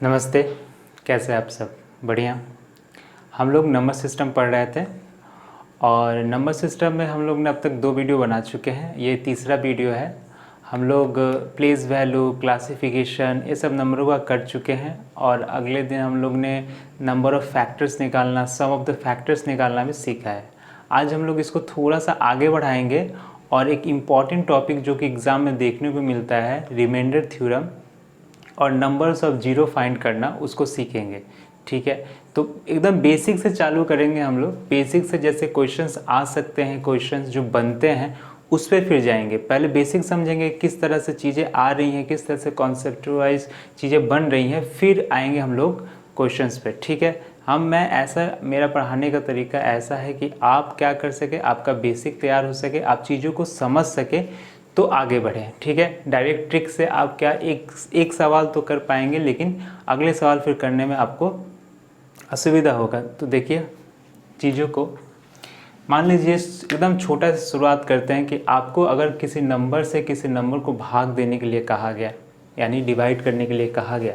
नमस्ते। कैसे आप सब? बढ़िया। हम लोग नंबर सिस्टम पढ़ रहे थे और नंबर सिस्टम में हम लोग ने अब तक 2 वीडियो बना चुके हैं। ये तीसरा वीडियो है। हम लोग प्लेस वैल्यू, क्लासिफिकेशन, ये सब नंबरों का कर चुके हैं और अगले दिन हम लोग ने नंबर ऑफ़ फैक्टर्स निकालना, सम ऑफ द फैक्टर्स निकालना भी सीखा है। आज हम लोग इसको थोड़ा सा आगे बढ़ाएंगे और एक इम्पॉर्टेंट टॉपिक जो कि एग्ज़ाम में देखने को मिलता है, रिमाइंडर थ्योरम और नंबर्स ऑफ जीरो फाइंड करना, उसको सीखेंगे। ठीक है, तो एकदम बेसिक से चालू करेंगे हम लोग। बेसिक से जैसे क्वेश्चंस आ सकते हैं, क्वेश्चंस जो बनते हैं उस पर फिर जाएंगे। पहले बेसिक समझेंगे किस तरह से चीज़ें आ रही हैं, किस तरह से कॉन्सेप्चुअलाइज चीज़ें बन रही हैं, फिर आएंगे हम लोग क्वेश्चंस पे। ठीक है, मेरा पढ़ाने का तरीका ऐसा है कि आप क्या कर सके, आपका बेसिक तैयार हो सके, आप चीज़ों को समझ सके तो आगे बढ़ें। ठीक है, डायरेक्ट ट्रिक से आप क्या एक सवाल तो कर पाएंगे, लेकिन अगले सवाल फिर करने में आपको असुविधा होगा। तो देखिए चीज़ों को, मान लीजिए एकदम छोटा से शुरुआत करते हैं कि आपको अगर किसी नंबर से किसी नंबर को भाग देने के लिए कहा गया, यानी डिवाइड करने के लिए कहा गया,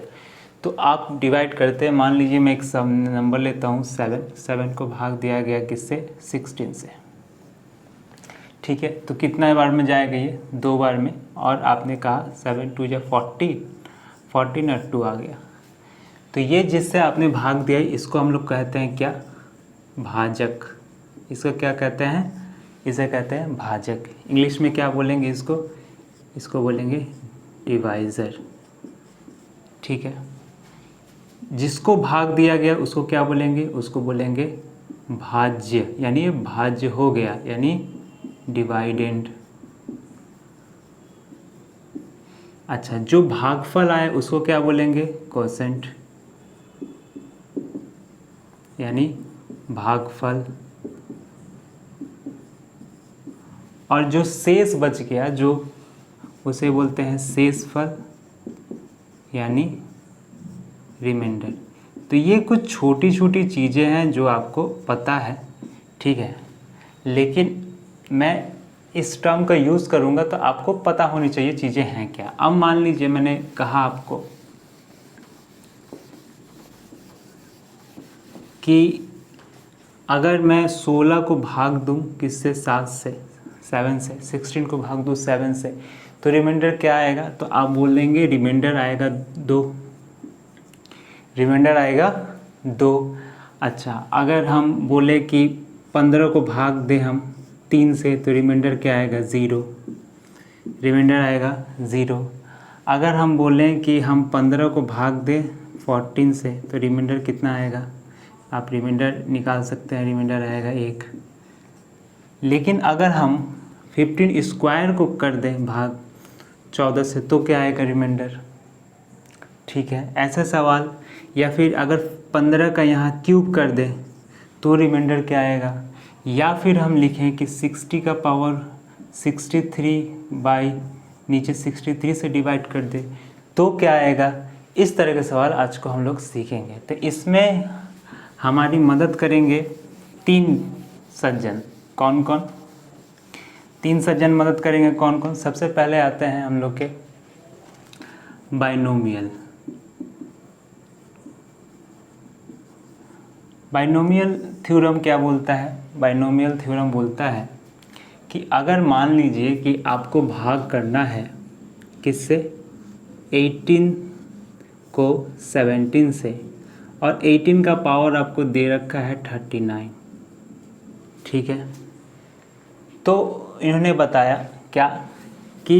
तो आप डिवाइड करते हैं। मान लीजिए मैं एक नंबर लेता हूँ 7 को भाग दिया गया किससे? 16 से। ठीक है, तो कितना बार में जाएगा? ये 2 बार में। और आपने कहा 7 2 या 14 और 2 आ गया। तो ये जिससे आपने भाग दिया इसको हम लोग कहते हैं क्या? भाजक। इसको क्या कहते हैं? इसे कहते हैं भाजक। इंग्लिश में क्या बोलेंगे इसको? इसको बोलेंगे डिवाइज़र। ठीक है, जिसको भाग दिया गया उसको क्या बोलेंगे? उसको बोलेंगे भाज्य, यानी ये भाज्य हो गया, यानी डिवाइडेंड। अच्छा, जो भागफल आए उसको क्या बोलेंगे? कोसेंट, यानी भागफल। और जो शेष बच गया, जो उसे बोलते हैं शेषफल, यानी रिमाइंडर। तो ये कुछ छोटी छोटी चीज़ें हैं जो आपको पता है। ठीक है, लेकिन मैं इस टर्म का यूज़ करूँगा तो आपको पता होनी चाहिए चीज़ें हैं क्या। अब मान लीजिए मैंने कहा आपको कि अगर मैं 16 को भाग दूं किससे? 7 से, 7 से। 16 को भाग दूं 7 से, तो रिमाइंडर क्या आएगा? तो आप बोलेंगे रिमाइंडर आएगा 2। रिमाइंडर आएगा 2। अच्छा, अगर हम बोले कि 15 को भाग दें हम 3 से, तो रिमाइंडर क्या आएगा? 0। रिमाइंडर आएगा 0। अगर हम बोलें कि हम 15 को भाग दें 14 से, तो रिमाइंडर कितना आएगा? आप रिमाइंडर निकाल सकते हैं, रिमाइंडर आएगा 1। लेकिन अगर हम 15 स्क्वायर को कर दें भाग 14 से, तो क्या आएगा? रिमाइंडर। ठीक है, ऐसे सवाल। या फिर अगर 15 का यहाँ क्यूब कर दें तो रिमाइंडर क्या आएगा? या फिर हम लिखें कि 60 का पावर 63 बाई नीचे 63 से डिवाइड कर दे तो क्या आएगा? इस तरह के सवाल आज को हम लोग सीखेंगे। तो इसमें हमारी मदद करेंगे 3 सज्जन। कौन कौन? 3 सज्जन मदद करेंगे। कौन कौन? सबसे पहले आते हैं हम लोग के बाइनोमियल। बाइनोमियल थ्योरम क्या बोलता है? बाइनोमियल थ्योरम बोलता है कि अगर मान लीजिए कि आपको भाग करना है किससे? 18 को 17 से, और 18 का पावर आपको दे रखा है 39। ठीक है, तो इन्होंने बताया क्या कि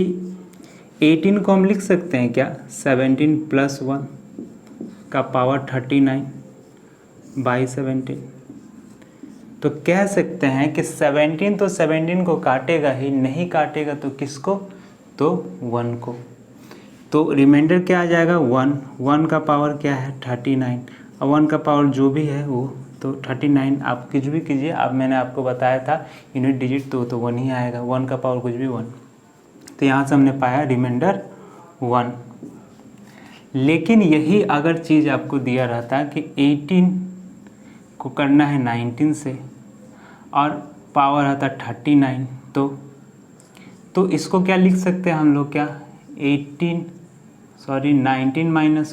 18 को हम लिख सकते हैं क्या? 17 + 1 का पावर 39 बाई 17। तो कह सकते हैं कि 17 तो 17 को काटेगा ही, नहीं काटेगा तो किसको? तो 1 को। तो रिमाइंडर क्या आ जाएगा? 1। 1 का पावर क्या है? 39। और 1 का पावर जो भी है वो तो 39। आप कुछ भी कीजिए, अब मैंने आपको बताया था यूनिट डिजिट तो 1 ही आएगा। 1 का पावर कुछ भी 1। तो यहाँ से हमने पाया रिमाइंडर 1। लेकिन यही अगर चीज़ आपको दिया रहता कि 18 को करना है 19 से और पावर आता 39, तो इसको क्या लिख सकते हैं हम लोग? क्या 19 -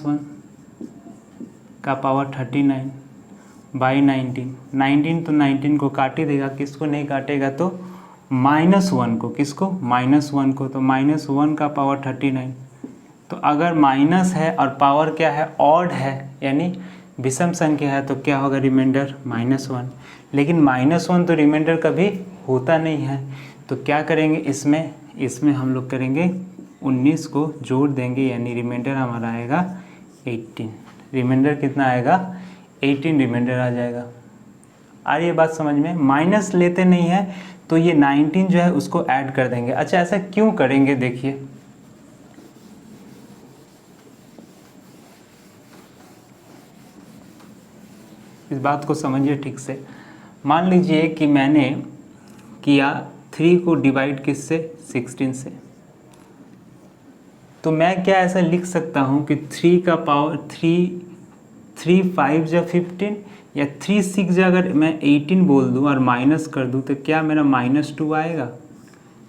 1 का पावर 39 बाई 19, 19 तो 19 को काट ही देगा, किसको नहीं काटेगा तो -1 को, किसको -1 को, तो -1 का पावर 39। तो अगर माइनस है और पावर क्या है ऑड है यानी विषम संख्या है तो क्या होगा रिमाइंडर -1। लेकिन -1 तो रिमाइंडर कभी होता नहीं है, तो क्या करेंगे इसमें हम लोग करेंगे 19 को जोड़ देंगे यानी रिमाइंडर हमारा आएगा 18। रिमाइंडर कितना आएगा 18 रिमाइंडर आ जाएगा। आ रही है बात समझ में? माइनस लेते नहीं है तो ये 19 जो है उसको ऐड कर देंगे। अच्छा ऐसा क्यों करेंगे देखिए, इस बात को समझिए ठीक से। मान लीजिए कि मैंने किया 3 को डिवाइड किससे 16 से, तो मैं क्या ऐसा लिख सकता हूँ कि 3 का पावर 3 5 या 15 या 3 6 अगर मैं 18 बोल दूँ और माइनस कर दूँ तो क्या मेरा -2 आएगा।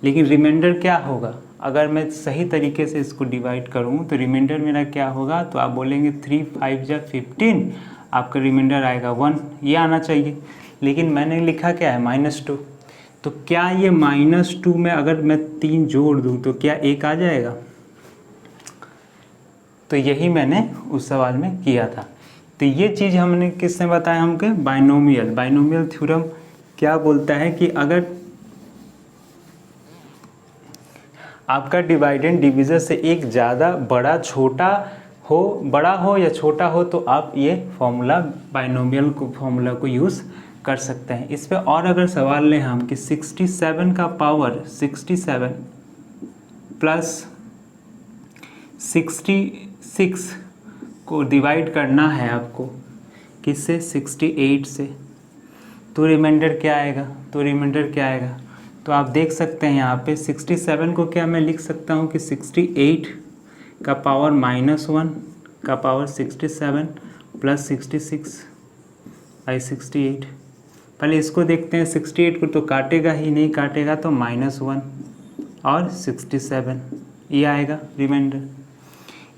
लेकिन रिमाइंडर क्या होगा अगर मैं सही तरीके से इसको डिवाइड करूँ तो रिमाइंडर मेरा क्या होगा, तो आप बोलेंगे 3 5 या 15, आपका रिमाइंडर आएगा 1, ये आना चाहिए। लेकिन मैंने लिखा क्या है -2, तो क्या ये -2 में अगर मैं 3 जोड़ दूँ तो क्या 1 आ जाएगा। तो यही मैंने उस सवाल में किया था। तो ये चीज़ हमने किसने बताया हमके, बाइनोमियल थ्योरम क्या बोलता है कि अगर आपका डिवाइडेंड डिवीज़र से एक ज़्यादा बड़ा हो या छोटा हो तो आप ये फॉर्मूला बाइनोमियल फॉर्मूला को यूज़ कर सकते हैं। इस पे और अगर सवाल लें हम कि 67 का पावर 67 प्लस 66 को डिवाइड करना है आपको किससे 68 से, तो रिमाइंडर क्या आएगा, तो आप देख सकते हैं यहाँ पे 67 को क्या मैं लिख सकता हूँ कि 68 का पावर -1 का पावर 67 प्लस 66 बाई 68। पहले इसको देखते हैं, 68 को तो काटेगा ही नहीं, काटेगा तो -1 और 67 ये आएगा रिमाइंडर।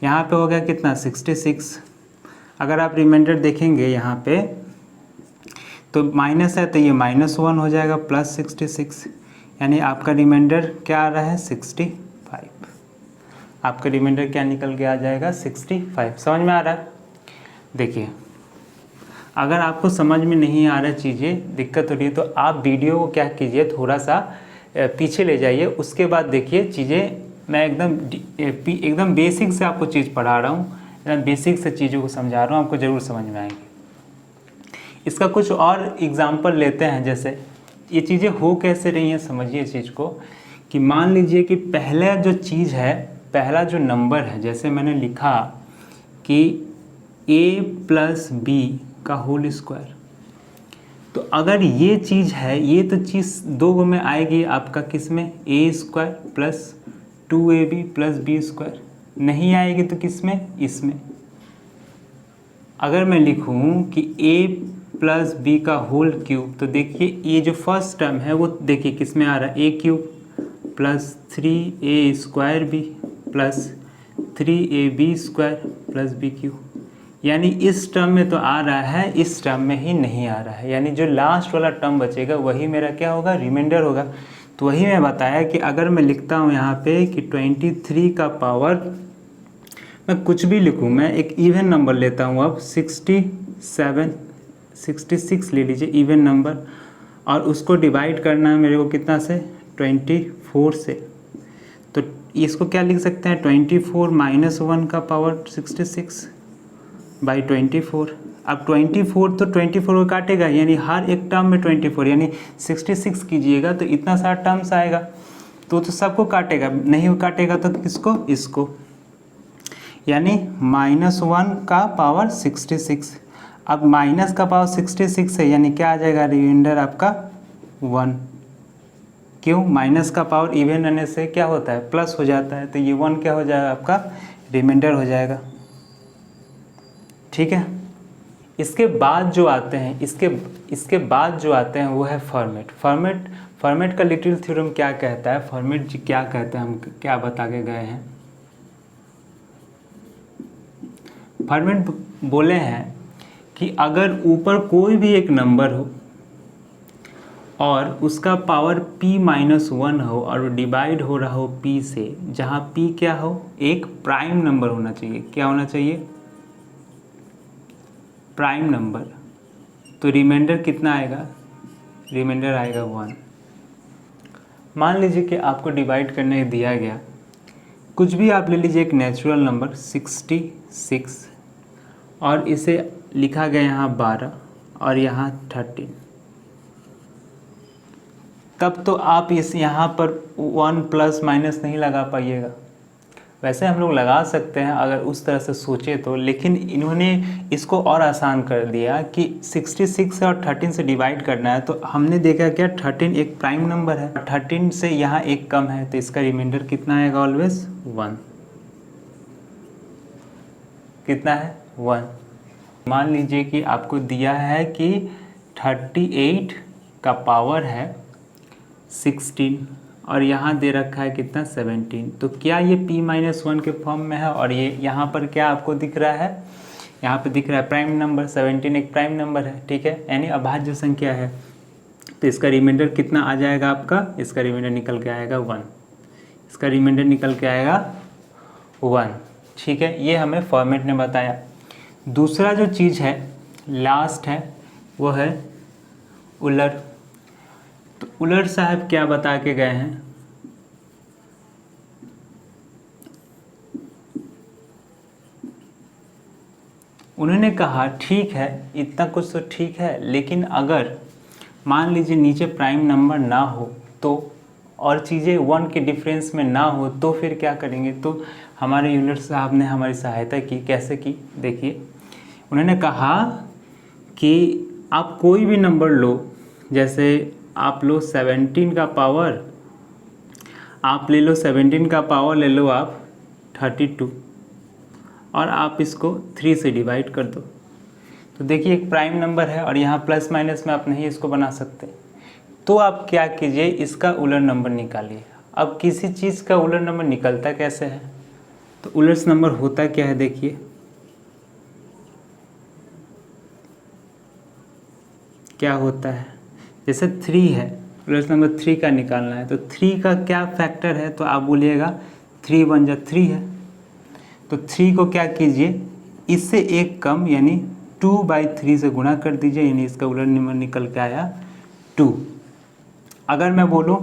यहाँ पे हो गया कितना 66। अगर आप रिमाइंडर देखेंगे यहाँ पे तो माइनस है तो ये -1 हो जाएगा प्लस 66, यानी आपका रिमाइंडर क्या आ रहा है 65। आपका रिमाइंडर क्या निकल के आ जाएगा 65। समझ में आ रहा है? देखिए अगर आपको समझ में नहीं आ रहा चीज़ें, दिक्कत हो रही है तो आप वीडियो को क्या कीजिए थोड़ा सा पीछे ले जाइए, उसके बाद देखिए चीज़ें। मैं एकदम बेसिक से आपको चीज़ पढ़ा रहा हूँ, एकदम बेसिक से चीज़ों को समझा रहा हूँ, आपको ज़रूर समझ में आएंगी। इसका कुछ और एग्जांपल लेते हैं, जैसे ये चीज़ें हो कैसे रही हैं समझिए इस चीज़ को। कि मान लीजिए कि पहला जो चीज़ है, पहला जो नंबर है, जैसे मैंने लिखा कि a + b का होल स्क्वायर, तो अगर ये चीज़ है, ये तो चीज़ दो में आएगी आपका किस में a² plus 2ab plus b², नहीं आएगी तो किस में, इसमें। अगर मैं लिखूं कि a प्लस बी का होल क्यूब, तो देखिए ये जो फर्स्ट टर्म है वो देखिए किस में आ रहा है, a³ plus 3a² plus 3ab² plus b³ यानी इस टर्म में तो आ रहा है, इस टर्म में ही नहीं आ रहा है, यानी जो लास्ट वाला टर्म बचेगा वही मेरा क्या होगा, रिमाइंडर होगा। तो वही मैं बताया कि अगर मैं लिखता हूँ यहाँ पे कि 23 का पावर, मैं कुछ भी लिखूँ, मैं एक इवन नंबर लेता हूँ अब 66 ले लीजिए इवन नंबर, और उसको डिवाइड करना है मेरे को कितना से 24 से। तो इसको क्या लिख सकते हैं 24 - 1 का पावर 66 बाई 24। अब 24 तो 24 को काटेगा, यानी हर एक टर्म में 24, यानी 66 कीजिएगा तो इतना सारा टर्म्स आएगा, तो सबको काटेगा, नहीं काटेगा तो किसको, इसको, यानी -1 का पावर 66। अब माइनस का पावर 66 है, यानी क्या आ जाएगा रिमाइंडर आपका 1। क्यों, माइनस का पावर इवन रहने से क्या होता है, प्लस हो जाता है, तो ये 1 क्या हो जाएगा आपका रिमाइंडर हो जाएगा। ठीक है। इसके बाद जो आते हैं, इसके बाद जो आते हैं वो है फॉर्मेट का लिटिल थ्योरम क्या कहता है, फॉर्मेट जी क्या कहते हैं, हम क्या बता के गए हैं। फॉर्मेट बोले हैं कि अगर ऊपर कोई भी एक नंबर हो और उसका पावर p-1 हो और डिवाइड हो रहा हो p से, जहाँ p क्या हो, एक प्राइम नंबर होना चाहिए। क्या होना चाहिए? Prime number. तो रिमाइंडर कितना आएगा? रिमाइंडर आएगा 1। मान लीजिए कि आपको डिवाइड करने दिया गया, कुछ भी आप ले लीजिए, एक नेचुरल नंबर 66 और इसे लिखा गया यहाँ 12 और यहाँ 13। तब तो आप इस यहाँ पर 1 प्लस माइनस नहीं लगा पाइएगा। वैसे हम लोग लगा सकते हैं अगर उस तरह से सोचे तो, लेकिन इन्होंने इसको और आसान कर दिया कि 66 और 13 से डिवाइड करना है। तो हमने देखा क्या, 13 एक प्राइम नंबर है, 13 से यहाँ एक कम है, तो इसका रिमाइंडर कितना आएगा? ऑलवेज 1। कितना है? 1। मान लीजिए कि आपको दिया है कि 38 का पावर है 16 और यहाँ दे रखा है कितना? 17। तो क्या ये p-1 के फॉर्म में है? और ये यहाँ पर क्या आपको दिख रहा है? यहाँ पे दिख रहा है प्राइम नंबर, 17 एक प्राइम नंबर है, ठीक है, यानी अभाज्य संख्या है। तो इसका रिमाइंडर कितना आ जाएगा आपका? इसका रिमाइंडर निकल के आएगा 1। इसका रिमाइंडर निकल के आएगा 1, ठीक है। ये हमें फॉर्मेट ने बताया। दूसरा जो चीज़ है, लास्ट है, वो है उलर। तो उलर साहब क्या बता के गए हैं? उन्होंने कहा ठीक है, इतना कुछ तो ठीक है, लेकिन अगर मान लीजिए नीचे प्राइम नंबर ना हो तो, और चीज़ें 1 के डिफरेंस में ना हो, तो फिर क्या करेंगे? तो हमारे यूलर साहब ने हमारी सहायता की। कैसे की? देखिए, उन्होंने कहा कि आप कोई भी नंबर लो, जैसे आप लो 17 का पावर, आप ले लो 17 का पावर ले लो आप 32 और आप इसको 3 से डिवाइड कर दो। तो देखिए एक प्राइम नंबर है और यहाँ प्लस माइनस में आप नहीं इसको बना सकते। तो आप क्या कीजिए, इसका उलट नंबर निकालिए। अब किसी चीज़ का उलट नंबर निकलता कैसे है? तो उलट नंबर होता क्या है? देखिए क्या होता है। जैसे 3 है, उलट नंबर 3 का निकालना है, तो 3 का क्या फैक्टर है? तो आप बोलिएगा 3 1 जा 3 है। तो 3 को क्या कीजिए, इससे एक कम यानी 2/3 से गुणा कर दीजिए, यानी इसका उलट नंबर निकल के आया 2। अगर मैं बोलूं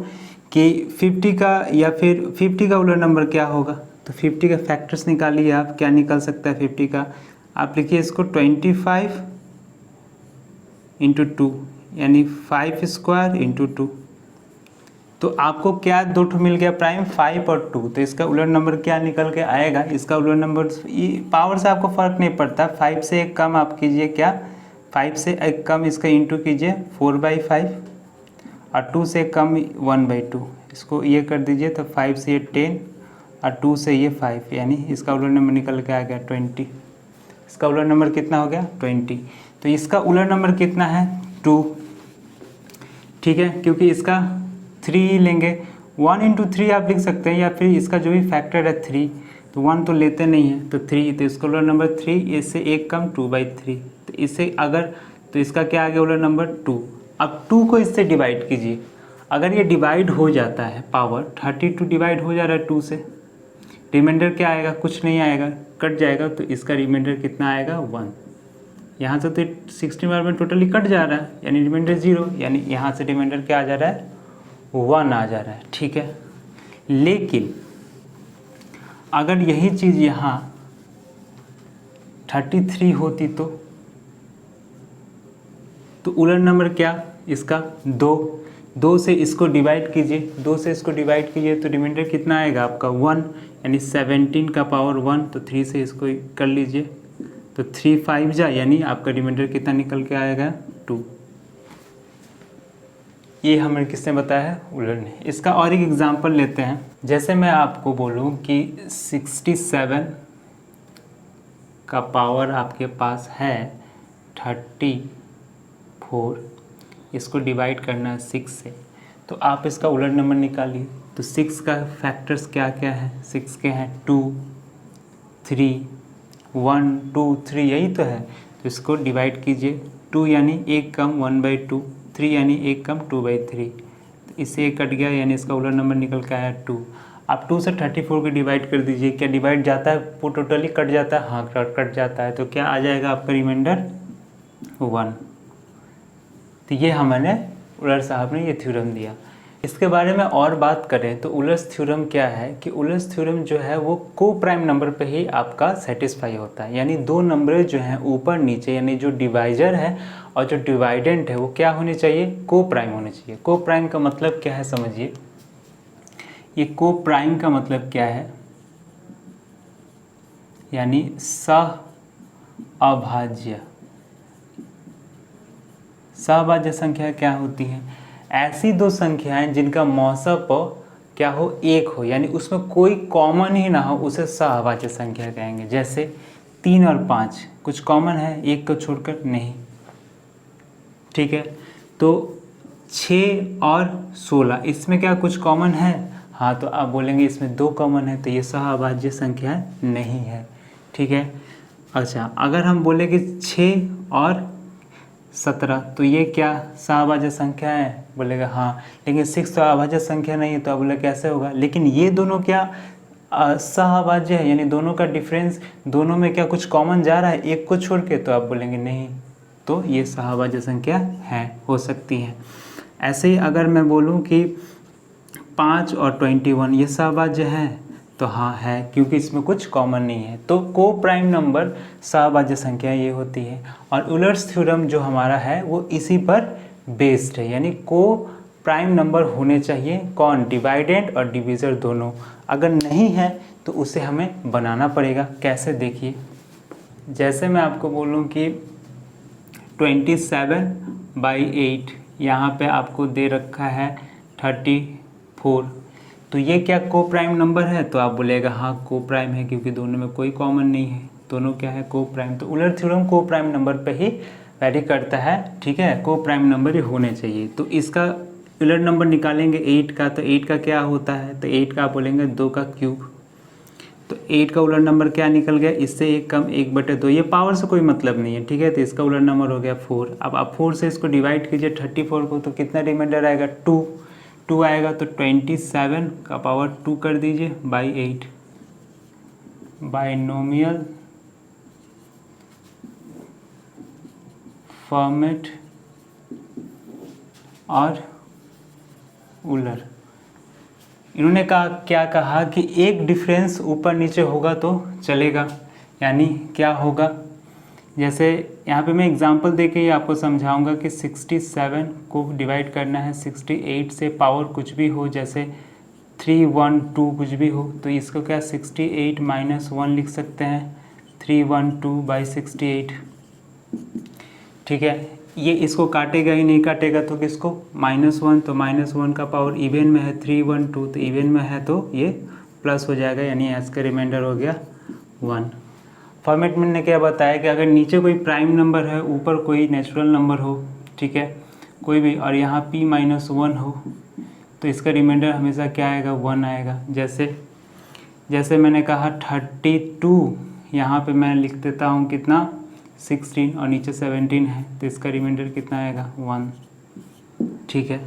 कि 50 का या फिर 50 का उलट नंबर क्या होगा, तो 50 का फैक्टर्स निकालिए आप। क्या निकल सकता है 50 का? आप लिखिए इसको 25 × 2 यानी 5 स्क्वायर × 2। तो आपको क्या दो ठो मिल गया? प्राइम 5 और 2। तो इसका उलट नंबर क्या निकल के आएगा? इसका उलट नंबर पावर से आपको फ़र्क नहीं पड़ता, 5 से एक कम आप कीजिए, क्या 5 से एक कम इसका इंटू कीजिए 4/5 और 2 से कम 1/2, इसको ये कर दीजिए। तो 5 से ये 10 और 2 से ये 5, यानी इसका उलट नंबर निकल के आ गया 20। इसका उलट नंबर कितना हो गया? 20। तो इसका उलट नंबर कितना है? 2, ठीक है, क्योंकि इसका 3 लेंगे। 1 × 3 आप लिख सकते हैं, या फिर इसका जो भी फैक्टर है 3, तो 1 तो लेते नहीं है, तो 3, तो इसका उलट नंबर 3, इससे एक कम 2/3। तो इससे अगर, तो इसका क्या आ गया उलट नंबर 2। अब 2 को इससे डिवाइड कीजिए। अगर ये डिवाइड हो जाता है, पावर 32 डिवाइड हो जा रहा है 2 से, रिमाइंडर क्या आएगा? कुछ नहीं आएगा, कट जाएगा। तो इसका रिमाइंडर कितना आएगा? 1। यहाँ से तो 16 बार में टोटली कट जा रहा है, यानी रिमाइंडर 0, यानी यहाँ से रिमाइंडर क्या आ जा रहा है? 1 आ जा रहा है, ठीक है। लेकिन अगर यही चीज़ यहाँ 33 होती तो उलट नंबर क्या इसका? 2 से इसको डिवाइड कीजिए, 2 से इसको डिवाइड कीजिए तो रिमाइंडर कितना आएगा आपका? 1, यानी 17 का पावर 1। तो 3 से इसको कर लीजिए, तो 3 5 जा, यानी आपका रिमाइंडर कितना निकल के आएगा? 2। ये हमें किसने बताया है? उलर ने। इसका और एक एग्जांपल लेते हैं। जैसे मैं आपको बोलूं कि 67 का पावर आपके पास है 34, इसको डिवाइड करना है 6 से, तो आप इसका उलट नंबर निकालिए। तो 6 का फैक्टर्स क्या क्या है? 6 के हैं 2 3 1 2 3, यही तो है। तो इसको डिवाइड कीजिए, 2 यानी 1 कम 1/2, 3 यानी 1 कम 2/3, तो इससे 1 कट गया यानी इसका उलट नंबर निकल के आया 2। आप 2 से 34 को डिवाइड कर दीजिए, क्या डिवाइड जाता है, वो टोटली कट जाता है, हाँ कट जाता है, तो क्या आ जाएगा आपका रिमाइंडर 1। तो ये हमने उलर साहब ने ये थ्योरम दिया। इसके बारे में और बात करें तो उलर्स थ्योरम क्या है कि उलर्स थ्योरम जो है वो को प्राइम नंबर पे ही आपका सेटिस्फाई होता है, यानी दो नंबर जो हैं ऊपर नीचे, यानी जो डिवाइजर है और जो डिवाइडेंट है वो क्या होने चाहिए, को प्राइम होने चाहिए। को प्राइम का मतलब क्या है समझिए, ये को प्राइम का मतलब क्या है, यानी सहअभाज्य। सहअभाज्य संख्या क्या होती है, ऐसी दो संख्याएं जिनका मौसप क्या हो, एक हो, यानी उसमें कोई कॉमन ही ना हो, उसे सहअभाज्य संख्या कहेंगे। जैसे 3 और 5 कुछ कॉमन है, एक को छोड़कर नहीं, ठीक है। तो 6 और 16 इसमें क्या कुछ कॉमन है, हाँ, तो आप बोलेंगे इसमें 2 कॉमन है, तो ये सहअभाज्य संख्या नहीं है, ठीक है। अच्छा, अगर हम बोले कि 6 और 17 तो ये क्या सहअभाज्य संख्या है, बोलेगा हाँ, लेकिन 6 तो अभाज्य संख्या नहीं है, तो आप बोले कैसे होगा, लेकिन ये दोनों क्या सहअभाज्य है, यानी दोनों का डिफरेंस, दोनों में क्या कुछ कॉमन जा रहा है एक को छोड़ के, तो आप बोलेंगे नहीं, तो ये सहअभाज्य संख्या है, हो सकती है। ऐसे ही अगर मैं बोलूँ कि 5 और 21 ये सहअभाज्य है, तो हाँ है, क्योंकि इसमें कुछ कॉमन नहीं है। तो को प्राइम नंबर सहअभाज्य संख्या ये होती है, और उलर्स थ्योरम जो हमारा है वो इसी पर बेस्ड है, यानी को प्राइम नंबर होने चाहिए, कौन, डिवाइडेंट और डिविज़र दोनों। अगर नहीं है तो उसे हमें बनाना पड़ेगा। कैसे, देखिए, जैसे मैं आपको बोलूँ कि 27/8 यहाँ पे आपको दे रखा है 34, तो ये क्या को प्राइम नंबर है, तो आप बोलेगा हाँ को प्राइम है, क्योंकि दोनों में कोई कॉमन नहीं है, दोनों क्या है, को प्राइम। तो उलर थ्योरम को प्राइम नंबर पे ही वैरी करता है, ठीक है, को प्राइम नंबर ही होने चाहिए। तो इसका उलर नंबर निकालेंगे 8 का, तो 8 का क्या होता है, तो 8 का आप बोलेंगे 2 का क्यूब, तो 8 का उलट नंबर क्या निकल गया, इससे 1 कम 1/2, ये पावर से कोई मतलब नहीं है, ठीक है, तो इसका उलट नंबर हो गया 4। अब आप 4 से इसको डिवाइड कीजिए 34 को, तो कितना रिमाइंडर आएगा, 2 आएगा, तो 27 का पावर 2 कर दीजिए बाई 8, बाइनोमियल फॉर्मेट और उलर। इन्होंने क्या कहा कि एक डिफरेंस ऊपर नीचे होगा तो चलेगा, यानी क्या होगा, जैसे यहाँ पे मैं एग्जांपल देके ही आपको समझाऊंगा कि 67 को डिवाइड करना है 68 से, पावर कुछ भी हो, जैसे 312 कुछ भी हो, तो इसको क्या 68 - 1 लिख सकते हैं, 312/68, ठीक है। ये इसको काटेगा ही नहीं, काटेगा तो किसको, -1, तो -1 का पावर इवन में है 312, तो इवन में है तो ये प्लस हो जाएगा, यानी एस का रिमाइंडर हो गया 1। फॉर्मेट में ने क्या बताया कि अगर नीचे कोई प्राइम नंबर है, ऊपर कोई नेचुरल नंबर हो, ठीक है, कोई भी, और यहाँ p-1 हो, तो इसका रिमाइंडर हमेशा क्या आएगा, 1 आएगा। जैसे मैंने कहा 32, यहाँ पे मैं लिख देता हूँ कितना, 16, और नीचे 17 है, तो इसका रिमाइंडर कितना आएगा, 1, ठीक है।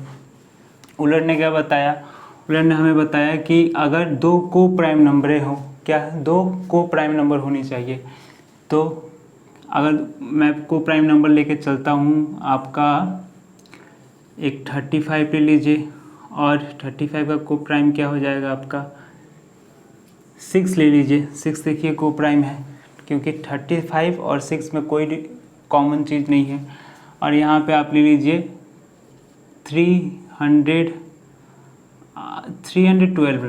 उलट ने क्या बताया, उलट ने हमें बताया कि अगर दो को प्राइम नंबरें हो, क्या है, दो को प्राइम नंबर होनी चाहिए, तो अगर मैं को प्राइम नंबर लेके चलता हूँ, आपका एक 35 ले लीजिए, और 35 का को प्राइम क्या हो जाएगा आपका 6 ले लीजिए, 6 देखिए को प्राइम है, क्योंकि 35 और 6 में कोई कॉमन चीज़ नहीं है। और यहाँ पे आप ले लीजिए 312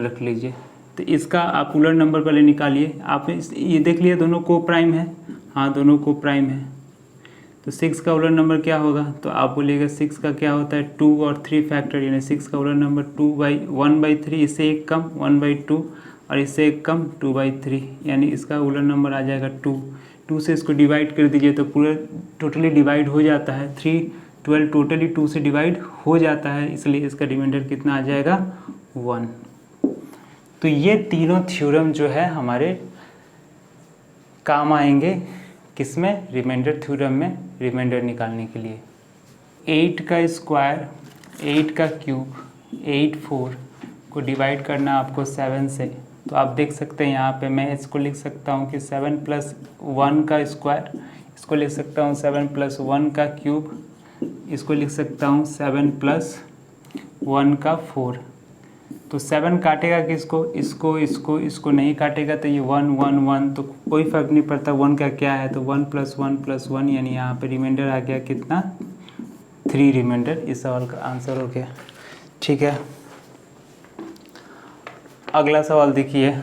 रख लीजिए, तो इसका आप उलट नंबर पहले निकालिए। आप ये देख लिए दोनों को प्राइम है, हाँ दोनों को प्राइम है, तो 6 का उलट नंबर क्या होगा, तो आप बोलिएगा 6 का क्या होता है 2 और 3 फैक्टर, यानी 6 का उलट नंबर 1/3, इससे 1 कम 1/2, और इससे 1 कम 2/3, यानी इसका उलट नंबर आ जाएगा 2 से इसको डिवाइड कर दीजिए तो पूरा टोटली डिवाइड हो जाता है, 312 टोटली 2 से डिवाइड हो जाता है, इसलिए इसका रिमाइंडर कितना आ जाएगा 1। तो ये तीनों थ्योरम जो है हमारे काम आएंगे किसमें? रिमाइंडर थ्योरम में रिमाइंडर निकालने के लिए। 8 का स्क्वायर, 8 का क्यूब, 84 को डिवाइड करना आपको 7 से। तो आप देख सकते हैं यहाँ पे मैं इसको लिख सकता हूँ कि 7 + 1 का स्क्वायर, इसको लिख सकता हूँ 7 + 1 का क्यूब, इसको लिख सकता हूँ 7 + 1 का 4। तो 7 काटेगा किसको? इसको, इसको, इसको नहीं काटेगा, तो ये 1 1 1, तो कोई फ़र्क नहीं पड़ता 1 का क्या है। तो 1 + 1 + 1 यानी यहाँ पे रिमाइंडर आ गया कितना? 3 रिमाइंडर। इस सवाल का आंसर हो गया। ठीक है, अगला सवाल देखिए।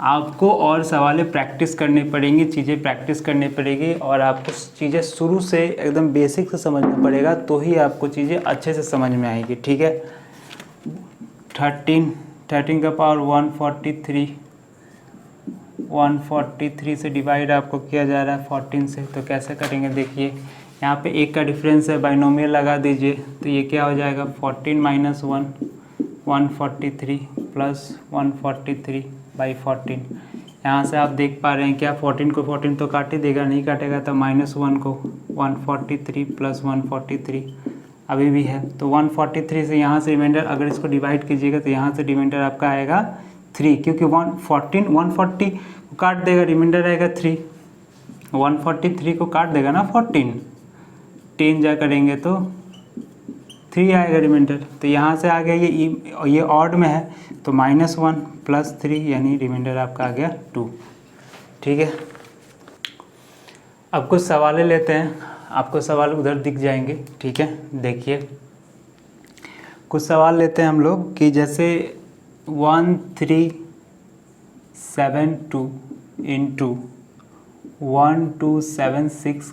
आपको और सवालें प्रैक्टिस करनी पड़ेंगी, चीज़ें प्रैक्टिस करनी पड़ेगी, और आपको चीज़ें शुरू से एकदम बेसिक से समझना पड़ेगा, तो ही आपको चीज़ें अच्छे से समझ में आएगी। ठीक है, 13 का पावर 143 से डिवाइड आपको किया जा रहा है 14 से। तो कैसे करेंगे देखिए, यहाँ पे एक का डिफरेंस है, बाइनोमियल लगा दीजिए, तो ये क्या हो जाएगा? 14 - 1 143 + 143/14। यहाँ से आप देख पा रहे हैं क्या? 14 को 14 तो काट ही देगा, नहीं काटेगा तो -1 को 143 + 143 अभी भी है। तो 143 से यहाँ से रिमाइंडर अगर इसको डिवाइड कीजिएगा तो यहाँ से रिमाइंडर आपका आएगा 3, क्योंकि 140 को काट देगा, रिमाइंडर आएगा 3। 143 को काट देगा ना 14, 10 जा करेंगे तो 3 आएगा रिमाइंडर। तो यहाँ से आ गया, ये ऑड में है, तो -1 + 3 यानी रिमाइंडर आपका आ गया 2। ठीक है, अब कुछ सवालें लेते हैं, आपको सवाल उधर दिख जाएंगे। ठीक है, देखिए कुछ सवाल लेते हैं हम लोग कि जैसे 1372 × 1276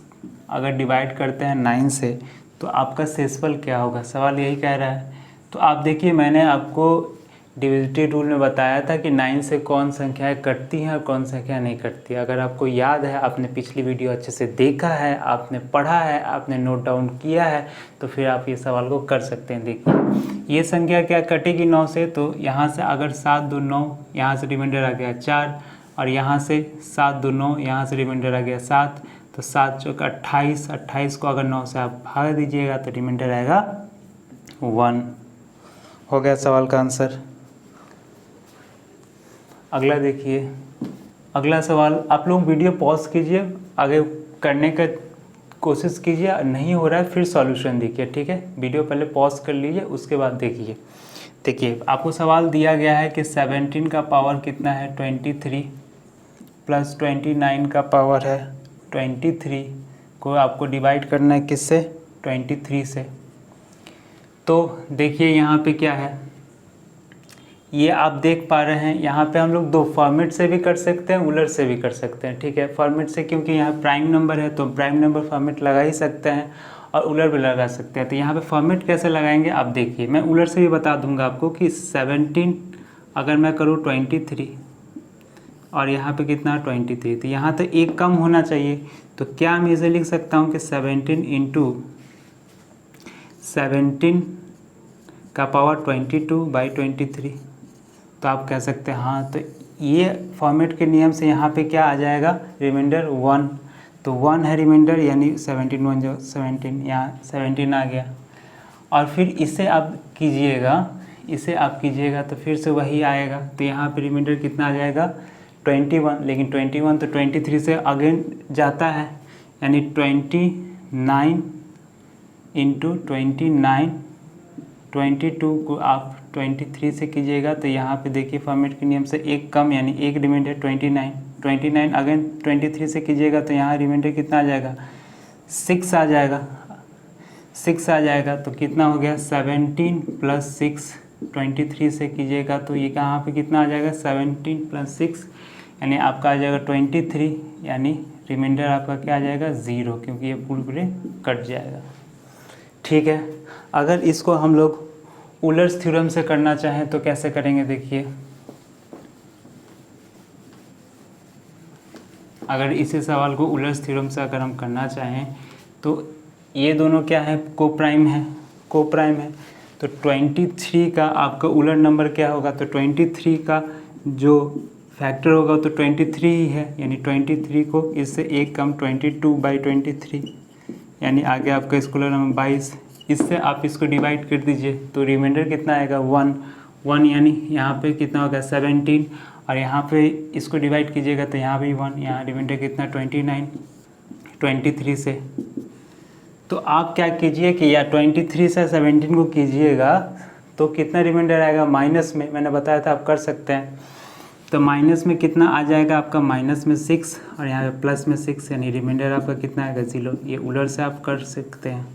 अगर डिवाइड करते हैं 9 से तो आपका शेषफल क्या होगा? सवाल यही कह रहा है। तो आप देखिए, मैंने आपको डिविजिटी रूल में बताया था कि 9 से कौन संख्याएं कटती हैं और कौन संख्या नहीं कटती। अगर आपको याद है, आपने पिछली वीडियो अच्छे से देखा है, आपने पढ़ा है, आपने नोट डाउन किया है, तो फिर आप ये सवाल को कर सकते हैं। देखिए ये संख्या क्या कटेगी 9 से, तो यहाँ से अगर 7 2 9, यहाँ से रिमाइंडर आ गया 4, और यहाँ से 7 2 9, यहाँ से रिमाइंडर आ गया 7, तो 7 चौक 28, 28 को अगर 9 से आप भाग दीजिएगा तो रिमाइंडर आएगा 1। हो गया सवाल का आंसर। अगला देखिए, अगला सवाल, आप लोग वीडियो पॉज कीजिए, आगे करने का कोशिश कीजिए, नहीं हो रहा है फिर सॉल्यूशन देखिए। ठीक है, वीडियो पहले पॉज कर लीजिए, उसके बाद देखिए। देखिए आपको सवाल दिया गया है कि 17 का पावर कितना है? 23 + 29 का पावर है 23 को आपको डिवाइड करना है किससे? 23 से। तो देखिए यहाँ पे क्या है, ये आप देख पा रहे हैं, यहाँ पे हम लोग 2 फॉर्मेट से भी कर सकते हैं, उलट से भी कर सकते हैं। ठीक है, फॉर्मेट से क्योंकि यहाँ प्राइम नंबर है तो प्राइम नंबर फॉर्मेट लगा ही सकते हैं, और उलट भी लगा सकते हैं। तो यहाँ पे फॉर्मेट कैसे लगाएंगे आप देखिए, मैं उलट से भी बता दूंगा आपको कि 17 अगर मैं करूँ 23 और यहाँ पे कितना 23, तो यहाँ तो एक कम होना चाहिए। तो क्या मैं इसे लिख सकता हूँ कि 17 × 17 का पावर 22/23। तो आप कह सकते हैं हाँ, तो ये फॉर्मेट के नियम से यहाँ पे क्या आ जाएगा? रिमाइंडर 1। तो 1 है रिमाइंडर, यानी 17 1 जो 17, यहाँ 17 आ गया। और फिर इसे आप कीजिएगा तो फिर से वही आएगा। तो यहाँ पे रिमाइंडर कितना आ जाएगा? 21। लेकिन 21 तो 23 से अगेन जाता है, यानी 29 × 29, 22 को आप 23 से कीजिएगा तो यहाँ पे देखिए फॉर्मेट के नियम से एक कम, यानी एक रिमाइंडर 29 अगेन 23 से कीजिएगा तो यहाँ रिमाइंडर कितना आ जाएगा? 6 आ जाएगा। 6 आ जाएगा तो कितना हो गया? 17 + 6। 23 से कीजिएगा तो ये कहाँ पे कितना आ जाएगा? 17 + 6 यानी आपका आ जाएगा 23, यानी रिमाइंडर आपका क्या आ जाएगा? 0, क्योंकि ये पूरे कट जाएगा। ठीक है, अगर इसको हम लोग उलर्स थ्योरम से करना चाहें तो कैसे करेंगे देखिए। अगर इसी सवाल को उलर्स थ्योरम से अगर हम करना चाहें तो ये दोनों क्या है? कोप्राइम है, तो 23 का आपका उलट नंबर क्या होगा? तो 23 का जो फैक्टर होगा तो 23 ही है, यानी 23 को इससे एक कम 22/23, यानी आगे आपका स्कूलर नंबर 22। इससे आप इसको डिवाइड कर दीजिए तो रिमाइंडर कितना आएगा 1 यानी यहाँ पे कितना होगा 17, और यहाँ पे इसको डिवाइड कीजिएगा तो यहाँ भी 1, यहाँ रिमाइंडर कितना 29 23 से। तो आप क्या कीजिए कि या 23 से 17 को कीजिएगा तो कितना रिमाइंडर आएगा माइनस में, मैंने बताया था आप कर सकते हैं। तो माइनस में कितना आ जाएगा आपका, माइनस में 6 और यहाँ पे प्लस में 6, यानी रिमाइंडर आपका कितना आएगा 0। ये उलट से आप कर सकते हैं,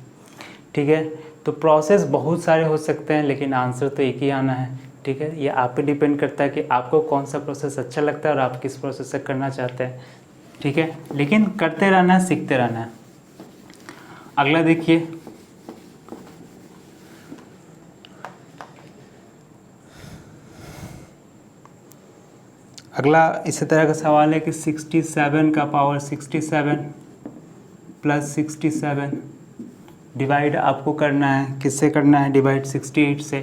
ठीक है। तो प्रोसेस बहुत सारे हो सकते हैं लेकिन आंसर तो एक ही आना है, ठीक है। ये आप पे डिपेंड करता है कि आपको कौन सा प्रोसेस अच्छा लगता है और आप किस प्रोसेस से करना चाहते हैं, ठीक है। लेकिन करते रहना है, सीखते रहना है। अगला देखिए, अगला इसी तरह का सवाल है कि 67 का पावर 67 प्लस 67 डिवाइड आपको करना है, किससे करना है डिवाइड 68 से।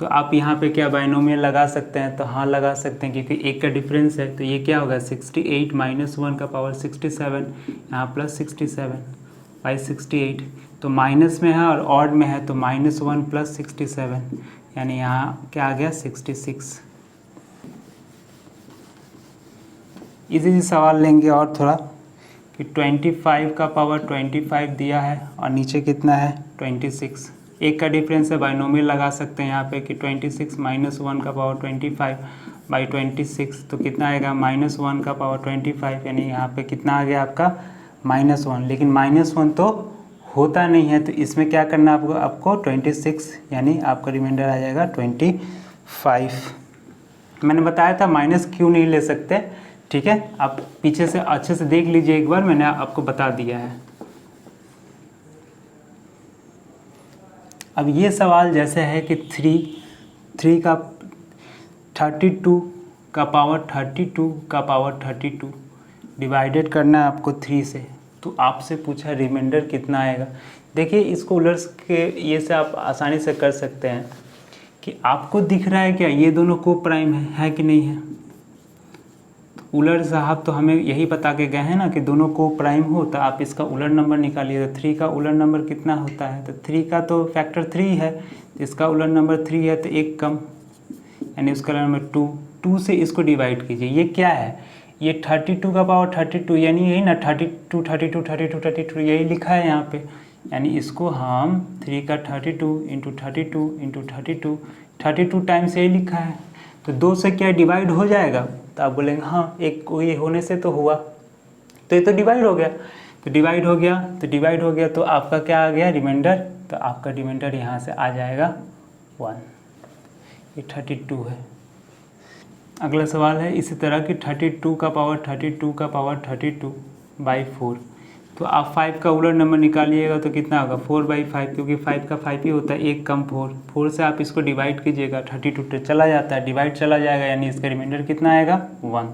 तो आप यहाँ पे क्या बाइनोमियल लगा सकते हैं, तो हाँ लगा सकते हैं क्योंकि एक का डिफरेंस है। तो ये क्या होगा 68 माइनस 1 का पावर 67, यहाँ प्लस 67/68। तो माइनस में है और ऑड में है तो -1 + 67, यानी यहाँ क्या आ गया 66। इसी सवाल लेंगे और थोड़ा कि 25 का पावर 25 दिया है और नीचे कितना है 26। एक का डिफरेंस है, बाइनोमियल लगा सकते हैं यहाँ पे कि 26 माइनस 1 का पावर 25/26, तो कितना आएगा -1 का पावर 25, यानी यहाँ पे कितना आ गया आपका -1। लेकिन -1 तो होता नहीं है, तो इसमें क्या करना है आपको 26, यानी आपका रिमाइंडर आ जाएगा 25। मैंने बताया था माइनस क्यों नहीं ले सकते, ठीक है। आप पीछे से अच्छे से देख लीजिए एक बार, मैंने आपको बता दिया है। अब ये सवाल जैसे है कि 3 का 32 का पावर 32 का पावर 32 डिवाइडेड करना है आपको 3 से, तो आपसे पूछा रिमाइंडर कितना आएगा। देखिए इसको उलट के ये से आप आसानी से कर सकते हैं कि आपको दिख रहा है क्या ये दोनों को प्राइम है कि नहीं है। उलट साहब तो हमें यही बता के गए हैं ना कि दोनों को प्राइम हो तो आप इसका उलट नंबर निकालिए। तो 3 का उलट नंबर कितना होता है, तो 3 का तो फैक्टर 3 है, तो इसका उलट नंबर 3 है तो एक कम, यानी उसका उलट नंबर 2 से इसको डिवाइड कीजिए। ये क्या है, ये 32 का पावर 32, यानी यही ना 32 32 32 32 यही लिखा है यहाँ पे, यानी इसको हम 3 का 32 × 32 × 32 32 टाइम्स यही लिखा है। तो 2 से क्या डिवाइड हो जाएगा, तो आप बोलेंगे हाँ एक ये होने से तो हुआ, तो ये तो डिवाइड हो गया, तो डिवाइड हो गया तो डिवाइड हो गया, तो आपका क्या आ गया रिमाइंडर, तो आपका रिमाइंडर यहाँ से आ जाएगा 1। ये 32 है। अगला सवाल है इसी तरह कि 32 का पावर 32 का पावर 32/4, तो आप 5 का उलट नंबर निकालिएगा तो कितना होगा 4/5, क्योंकि 5 का 5 ही होता है, एक कम 4 से आप इसको डिवाइड कीजिएगा 32 चला जाता है, डिवाइड चला जाएगा, यानी इसका रिमाइंडर कितना आएगा 1।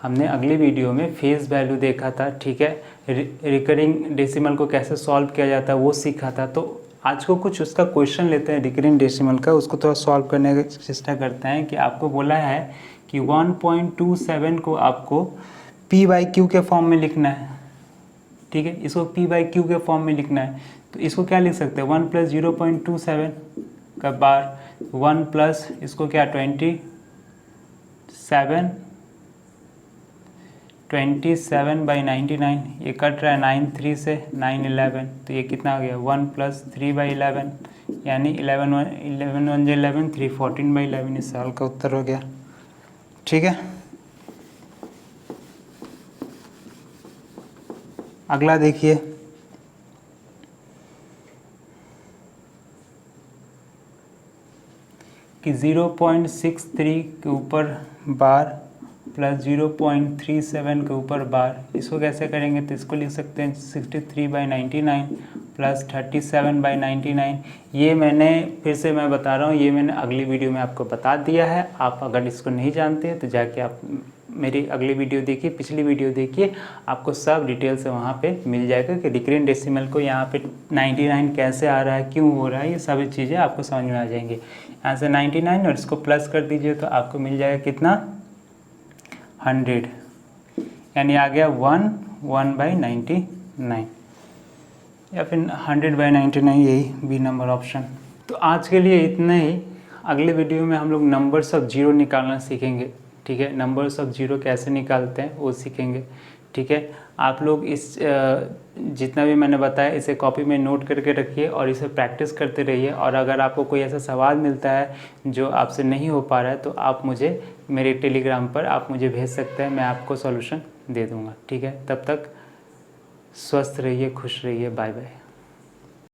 हमने अगले वीडियो में फेस वैल्यू देखा था, ठीक है, रिकरिंग डेसिमल को कैसे सॉल्व किया जाता है वो सीखा था। तो आज को कुछ उसका क्वेश्चन लेते हैं रिकरिंग डेसिमल का, उसको थोड़ा सॉल्व करने की चेष्टा करते हैं। कि आपको बोला है कि 1.27 को आपको p/q के फॉर्म में लिखना है, ठीक है, इसको p/q के फॉर्म में लिखना है। तो इसको क्या लिख सकते हैं 1 + 0.27 का बार 1 प्लस इसको क्या 27/99, ये कट रहा है 9 3 से 9 11, तो ये कितना हो गया 1 + 3/11, यानी 11 1 11 3 14/11, इस साल का उत्तर हो गया, ठीक है। अगला देखिए कि 0.63 के ऊपर बार प्लस 0.37 के ऊपर बार, इसको कैसे करेंगे, तो इसको लिख सकते हैं 63/99 प्लस 37/99। ये मैंने फिर से मैं बता रहा हूँ, ये मैंने अगली वीडियो में आपको बता दिया है। आप अगर इसको नहीं जानते हैं तो जाके आप मेरी अगली वीडियो देखिए, पिछली वीडियो देखिए, आपको सब डिटेल से वहाँ पे मिल जाएगा कि रिकरिंग डेसिमल को यहाँ पे 99 कैसे आ रहा है, क्यों हो रहा है, ये सभी चीज़ें आपको समझ में आ जाएंगी। यहाँ से 99 और इसको प्लस कर दीजिए तो आपको मिल जाएगा कितना 100, यानी आ गया 1/99 या फिर 100/99, यही बी नंबर ऑप्शन। तो आज के लिए इतना ही। अगले वीडियो में हम लोग नंबर्स ऑफ जीरो निकालना सीखेंगे, ठीक है। नंबर्स ऑफ जीरो कैसे निकालते हैं वो सीखेंगे, ठीक है। आप लोग इस जितना भी मैंने बताया इसे कॉपी में नोट करके रखिए और इसे प्रैक्टिस करते रहिए। और अगर आपको कोई ऐसा सवाल मिलता है जो आपसे नहीं हो पा रहा है तो आप मुझे मेरे टेलीग्राम पर आप मुझे भेज सकते हैं, मैं आपको सॉल्यूशन दे दूँगा, ठीक है। तब तक स्वस्थ रहिए, खुश रहिए, बाय बाय।